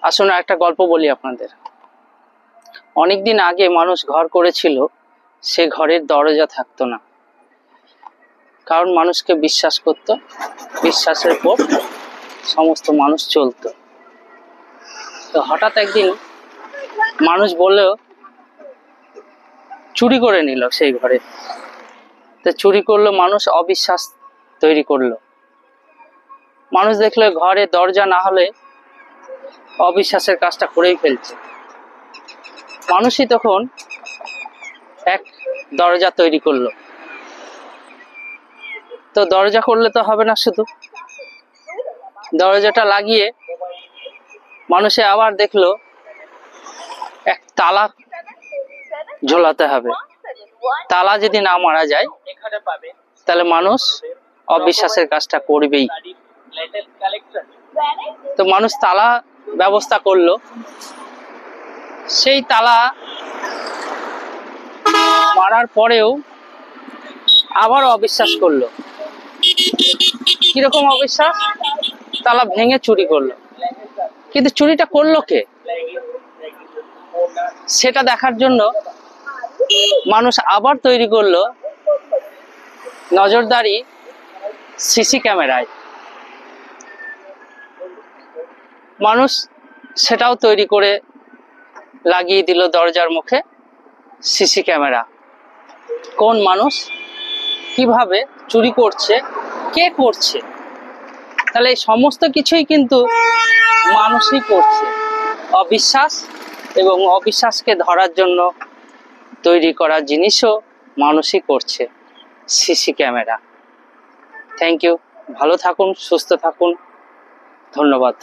আসুন একটা গল্প বলি আপনাদের। অনেকদিন আগে মানুষ ঘর করেছিল, সে ঘরের দরজা থাকতো না, কারণ মানুষকে বিশ্বাস করত, বিশ্বাসের পর সমস্ত মানুষ চলতো। তো হঠাৎ একদিন মানুষ বললেও চুরি করে নিল সেই ঘরে। তো চুরি করলো, মানুষ অবিশ্বাস তৈরি করলো। মানুষ দেখলো ঘরে দরজা না হলে অবিশ্বাসের কাজটা করেই ফেলছে। মানুষই তখন এক দরজা তৈরি করলো। তো দরজা করলে তো হবে না, শুধু দরজাটা লাগিয়ে মানুষে আবার দেখলো এক তালা ঝোলাতে হবে। তালা যদি না মারা যায় তাহলে মানুষ অবিশ্বাসের কাজটা করবেই। তো মানুষ তালা ব্যবস্থা করলো। সেই তালা মারার পরেও আবার অবিশ্বাস করলো। কিরকম অবিশ্বাস? তালা ভেঙে চুরি করলো। কিন্তু চুরিটা করলো কে, সেটা দেখার জন্য মানুষ আবার তৈরি করলো নজরদারি সিসি ক্যামেরায়। মানুষ সেটাও তৈরি করে লাগিয়ে দিল দরজার মুখে সিসি ক্যামেরা। কোন মানুষ কিভাবে চুরি করছে, কে করছে, তাহলে এই সমস্ত কিছুই কিন্তু মানুষই করছে। অবিশ্বাস এবং অবিশ্বাসকে ধরার জন্য তৈরি করা জিনিসও মানুষই করছে, সিসি ক্যামেরা। থ্যাংক ইউ, ভালো থাকুন, সুস্থ থাকুন, ধন্যবাদ।